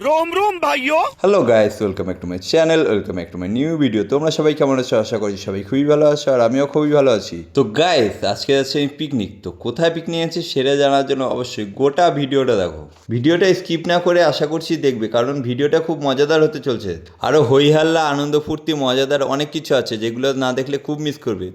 रोम रोम भाइयों। Hello guys, welcome back to my channel, welcome back to my new video. তোমরা সবাই কেমন আছো? আশা করি সবাই খুবই ভালো আছো, আর আমিও খুবই ভালো আছি। তো গাইস, আজকে যাচ্ছি আমি পিকনিক। তো কোথায় পিকনিক আছে সেটা জানার জন্য অবশ্যই গোটা ভিডিওটা দেখো। ভিডিওটা স্কিপ না করে আশা করছি দেখবে, কারণ ভিডিওটা খুব মজাদার হতে চলছে। আরও হই হাল্লা, আনন্দ ফুর্তি, মজাদার অনেক কিছু আছে যেগুলো না দেখলে খুব মিস করবে।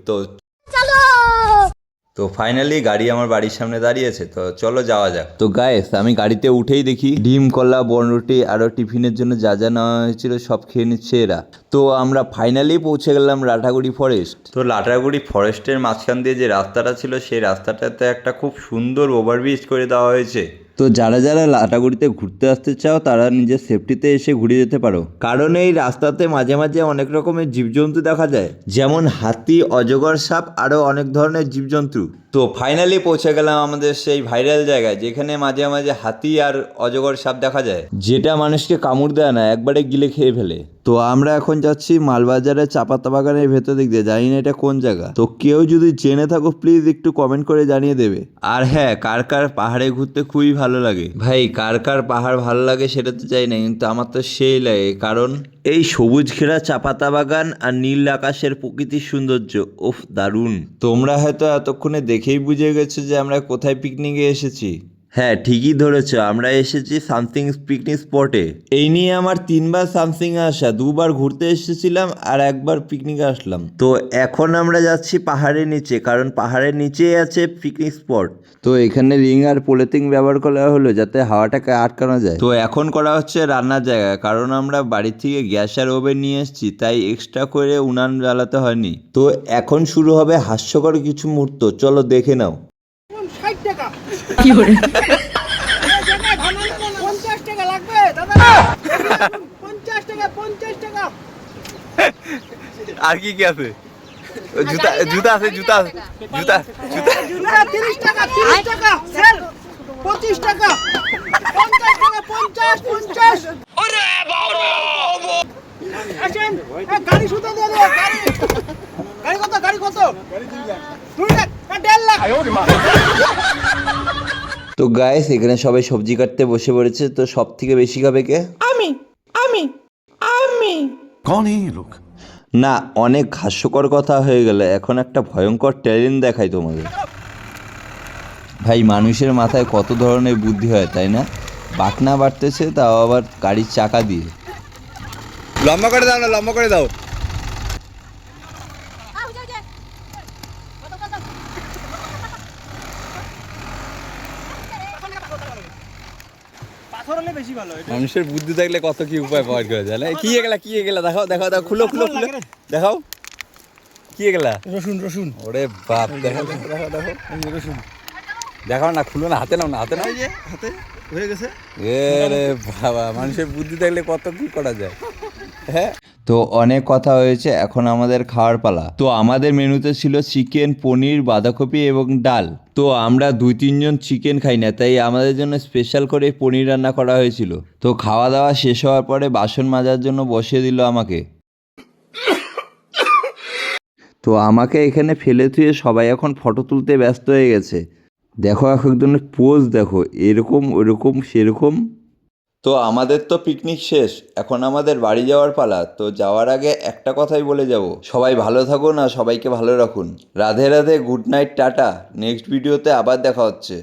তো ফাইনালি গাড়ি আমার বাড়ির সামনে দাঁড়িয়েছে, তো চলো যাওয়া যাক। তো গাইস, আমি গাড়িতে উঠেই দেখি ডিম, কলা, বনরুটি আরও টিফিনের জন্য যা যা নেওয়া হয়েছিল সব খেয়ে নিচ্ছে এরা। তো আমরা ফাইনালি পৌঁছে গেলাম লাটাগুড়ি ফরেস্ট। তো লাটাগুড়ি ফরেস্টের মাঝখান দিয়ে যে রাস্তাটা ছিল, সেই রাস্তাটাতে একটা খুব সুন্দর ওভারব্রিজ করে দেওয়া হয়েছে। তো যারা যারা লাটাগুড়িতে ঘুরতে আসতে চাও তারা নিজের সেফটিতে এসে ঘুরে যেতে পারো, কারণ এই রাস্তাতে মাঝে মাঝে অনেক রকমের জীবজন্তু দেখা যায়, যেমন হাতি, অজগর সাপ, আরও অনেক ধরনের জীবজন্তু। তো ফাইনালি পৌঁছে গেলাম আমাদের সেই ভাইরাল জায়গায়, যেখানে মাঝে মাঝে হাতি আর অজগর সাপ দেখা যায়, যেটা মানুষকে কামড় দেয় না, একবারে গিলে খেয়ে ফেলে। তো আমরা এখন যাচ্ছি মালবাজারের চাপাতা বাগানের ভেতর দিক দিয়ে। জানি না এটা কোন জায়গা, তো কেউ যদি জেনে থাকো প্লিজ একটু কমেন্ট করে জানিয়ে দেবে। আর হ্যাঁ, কার কার পাহাড়ে ঘুরতে খুবই ভালো লাগে? ভাই, কার কার পাহাড় ভালো লাগে সেটা তো চাই না, কিন্তু আমার তো সেই লাগে, কারণ এই সবুজ ঘেরা চাপাতা বাগান আর নীল আকাশের প্রকৃতির সৌন্দর্য ওফ, দারুণ। তোমরা হয়তো এতক্ষণে দেখেই বুঝে গেছো যে আমরা কোথায় পিকনিকে এসেছি। হ্যাঁ, ঠিকই ধরেছ, আমরা এসেছি সামথিং পিকনিক স্পটে। এই নিয়ে আমার 3বার সামথিং আসা, 2বার ঘুরতে এসেছিলাম আর 1বার পিকনিকে আসলাম। তো এখন আমরা যাচ্ছি পাহাড়ের নিচে, কারণ পাহাড়ের নিচেই আছে পিকনিক স্পট। তো এখানে রিং আর পলিথিন ব্যবহার করা হলো যাতে হাওয়াটাকে আটকানো যায়। তো এখন করা হচ্ছে রান্নার জায়গা, কারণ আমরা বাড়ি থেকে গ্যাস আর ওভেন নিয়ে এসেছি, তাই এক্সট্রা করে উনান জ্বালাতে হয়নি। তো এখন শুরু হবে হাস্যকর কিছু মুহূর্ত, চলো দেখে নাও। 60 টাকা কি করে 50 টাকা লাগবে দাদা 50 টাকা 50 টাকা আর কি কি আছে? জুতা জুতা আছে, জুতা জুতা জুতা জুতা 30 টাকা 30 টাকা স্যার 25 টাকা 50 টাকা 50 50 अरे बाबा আসেন গাড়ি সুতা দিয়ে দাও গাড়ি কত গাড়ি কত 2 লাখ 1.5 লাখ তো গাইস, এখানে সবাই সবজি কাটতে বসে পড়েছে। তো সব থেকে বেশি খাবে কে? আমি আমি আমি कौन है ये लोग? না, অনেক হাস্যকর কথা হয়ে গেল, এখন একটা ভয়ঙ্কর ট্যালেন্ট দেখাই তোমাদের। ভাই, মানুষের মাথায় কত ধরনের বুদ্ধি হয় তাই না? বাটনা বাড়তেছে, তাও আবার গাড়ির চাকা দিয়ে। লম্বা করে দাও না, লম্বা করে দাও। পাথর হলে বেশি ভালো এটা মানুষের বুদ্ধি থাকলে কত কি উপায় পাওয়া যায় না? কি এগুলা, কি এগুলা? দেখাও দেখাও দেখাও, খুলো খুলো খুলো দেখাও, কি এগুলা? রসুন রসুন ওরে বাপ, দেখাও দেখাও দেখাও দেখাও, রসুন দেখাও না, খুলো না, হাতে নাও না, হাতে নাও। এই যে হাতে হয়ে গেছে রে বাবা, মানুষের বুদ্ধি থাকলে কত কি করা যায়। হ্যাঁ, তো অনেক কথা হয়েছে, এখন আমাদের খাওয়ার পালা। তো আমাদের মেনুতে ছিল চিকেন, পনির, বাঁধাকপি এবং ডাল। তো আমরা 2-3 জন চিকেন খাই না, তাই আমাদের জন্য স্পেশাল করে পনির রান্না করা হয়েছিল। তো খাওয়া দাওয়া শেষ হওয়ার পরে বাসন মাজার জন্য বসিয়ে দিল আমাকে। তো আমাকে এখানে ফেলে থুয়ে সবাই এখন ফটো তুলতে ব্যস্ত হয়ে গেছে। দেখো এক একজনের পোজ দেখো, এরকম ওরকম সেরকম। তো আমাদের তো পিকনিক শেষ, এখন আমাদের বাড়ি যাওয়ার পালা। তো যাওয়ার আগে একটা কথাই বলে যাব, সবাই ভালো থাকুন আর সবাইকে ভালো রাখুন। Radhe Radhe, good night, tata. Next ভিডিওতে আবার দেখা হচ্ছে।